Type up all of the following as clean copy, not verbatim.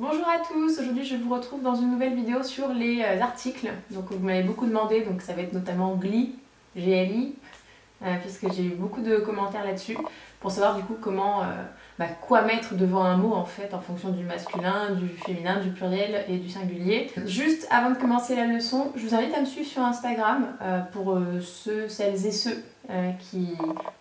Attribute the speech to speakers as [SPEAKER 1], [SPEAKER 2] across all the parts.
[SPEAKER 1] Bonjour à tous, aujourd'hui je vous retrouve dans une nouvelle vidéo sur les articles. Donc vous m'avez beaucoup demandé, donc ça va être notamment GLI, GLI, puisque j'ai eu beaucoup de commentaires là-dessus, pour savoir du coup comment, quoi mettre devant un mot en fait, en fonction du masculin, du féminin, du pluriel et du singulier. Juste avant de commencer la leçon, je vous invite à me suivre sur Instagram pour celles et ceux qui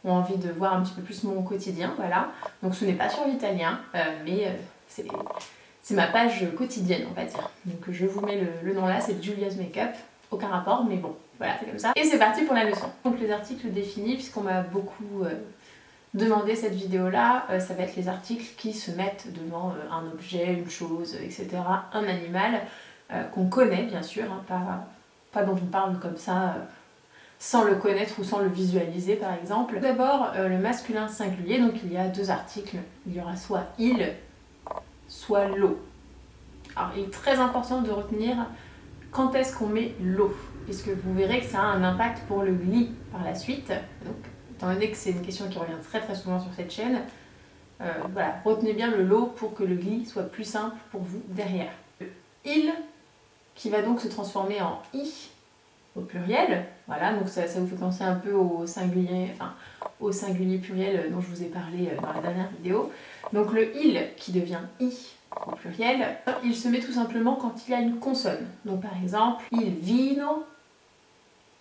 [SPEAKER 1] ont envie de voir un petit peu plus mon quotidien, voilà. Donc ce n'est pas sur l'italien, mais c'est ma page quotidienne, on va dire. Donc je vous mets le nom là, c'est Julia's Makeup. Aucun rapport, mais bon, voilà, c'est comme ça. Et c'est parti pour la leçon. Donc les articles définis, puisqu'on m'a beaucoup demandé cette vidéo-là, ça va être les articles qui se mettent devant un objet, une chose, etc. Un animal qu'on connaît, bien sûr, hein, pas dont on parle comme ça, sans le connaître ou sans le visualiser, par exemple. D'abord, le masculin singulier, donc il y a deux articles. Il y aura soit il, soit l'eau. Alors il est très important de retenir quand est-ce qu'on met l'eau, puisque vous verrez que ça a un impact pour le gli par la suite. Donc, étant donné que c'est une question qui revient très souvent sur cette chaîne, voilà, retenez bien le l'eau pour que le gli soit plus simple pour vous derrière. Il, qui va donc se transformer en i au pluriel, voilà, donc ça vous fait penser un peu au singulier pluriel dont je vous ai parlé dans la dernière vidéo. Donc le il qui devient i au pluriel, il se met tout simplement quand il y a une consonne. Donc par exemple, il vino,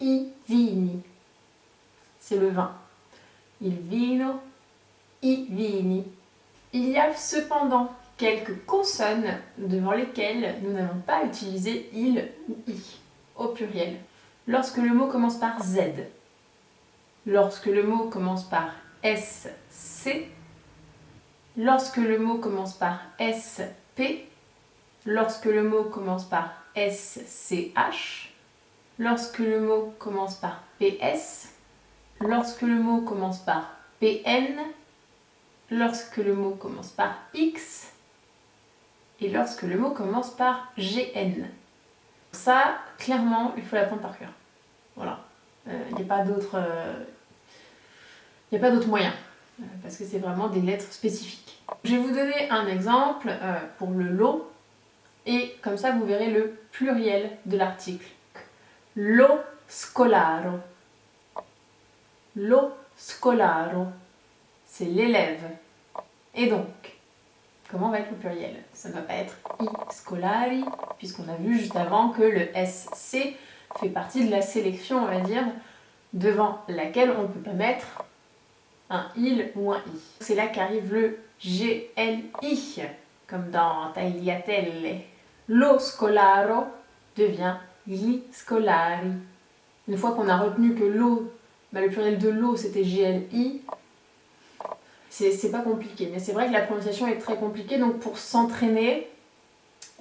[SPEAKER 1] i vini. C'est le vin. Il vino, i vini. Il y a cependant quelques consonnes devant lesquelles nous n'allons pas utiliser il ou i au pluriel. Lorsque le mot commence par z, lorsque le mot commence par sc, lorsque le mot commence par SP, lorsque le mot commence par SCH, lorsque le mot commence par PS, lorsque le mot commence par PN, lorsque le mot commence par X et lorsque le mot commence par GN. Ça, clairement, il faut l'apprendre par cœur. Voilà. Il n'y a pas d'autre moyen. Parce que c'est vraiment des lettres spécifiques. Je vais vous donner un exemple pour le lo, et comme ça vous verrez le pluriel de l'article. Lo scolaro. Lo scolaro, c'est l'élève. Et donc, comment va être le pluriel? Ça ne va pas être i scolari, puisqu'on a vu juste avant que le SC fait partie de la sélection, on va dire, devant laquelle on ne peut pas mettre un il ou un i. C'est là qu'arrive le GLI, comme dans tagliatelle. Lo scolaro devient gli scolari. Une fois qu'on a retenu que l'eau, le pluriel de l'eau c'était GLI, c'est pas compliqué. Mais c'est vrai que la prononciation est très compliquée, donc pour s'entraîner,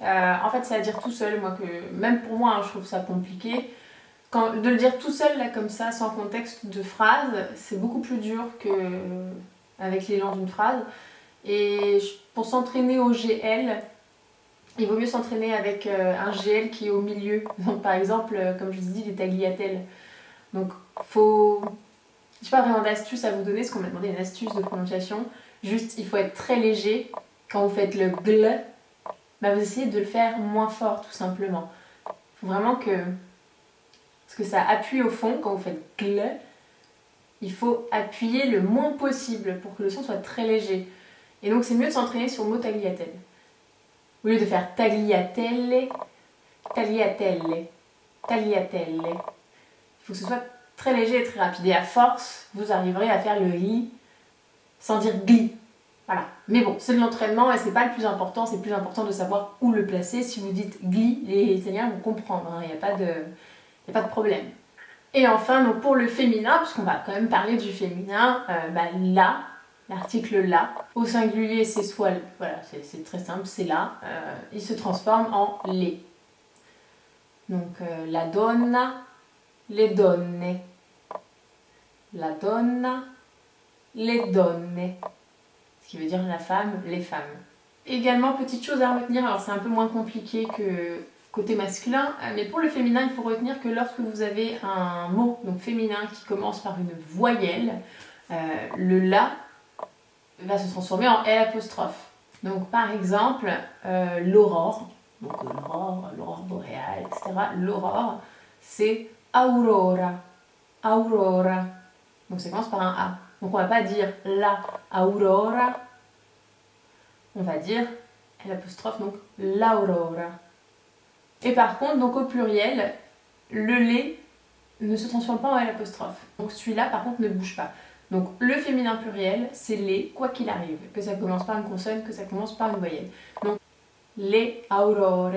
[SPEAKER 1] en fait c'est à dire tout seul, même pour moi je trouve ça compliqué. De le dire tout seul là comme ça, sans contexte de phrase, c'est beaucoup plus dur qu'avec l'élan d'une phrase. Et pour s'entraîner au GL, il vaut mieux s'entraîner avec un GL qui est au milieu. Donc par exemple, comme je vous ai dit, les tagliatelles. Donc j'ai pas vraiment d'astuce à vous donner, parce qu'on m'a demandé une astuce de prononciation. Juste, il faut être très léger. Quand vous faites le gl, vous essayez de le faire moins fort tout simplement. Il faut vraiment parce que ça appuie au fond, quand vous faites gl, il faut appuyer le moins possible pour que le son soit très léger. Et donc c'est mieux de s'entraîner sur le mot tagliatelle. Au lieu de faire tagliatelle, tagliatelle, tagliatelle. Il faut que ce soit très léger et très rapide. Et à force, vous arriverez à faire le i sans dire gli. Voilà. Mais bon, c'est de l'entraînement et c'est pas le plus important. C'est plus important de savoir où le placer. Si vous dites gli, les Italiens vont comprendre. Il n'y a pas de problème. Et enfin, donc pour le féminin, puisqu'on va quand même parler du féminin, là, l'article là, au singulier c'est soit, voilà, c'est très simple, c'est là, il se transforme en les. Donc la donna, le donne. La donna, le donne. Ce qui veut dire la femme, les femmes. Également, petite chose à retenir, alors c'est un peu moins compliqué que côté masculin, mais pour le féminin, il faut retenir que lorsque vous avez un mot donc féminin qui commence par une voyelle, le la va se transformer en L'. Donc par exemple, l'aurore, donc l'aurore boréale, etc. L'aurore, c'est aurora, aurora. Donc ça commence par un A. Donc on va pas dire la aurora, on va dire l'apostrophe, donc l'aurora. Et par contre, donc au pluriel, le lait ne se transforme pas en L apostrophe. Donc celui-là, par contre, ne bouge pas. Donc le féminin pluriel, c'est les, quoi qu'il arrive. Que ça commence par une consonne, que ça commence par une voyelle. Donc les aurore.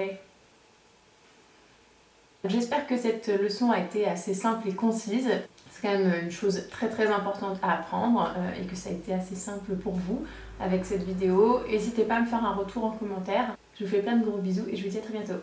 [SPEAKER 1] J'espère que cette leçon a été assez simple et concise. C'est quand même une chose très très importante à apprendre et que ça a été assez simple pour vous avec cette vidéo. N'hésitez pas à me faire un retour en commentaire. Je vous fais plein de gros bisous et je vous dis à très bientôt.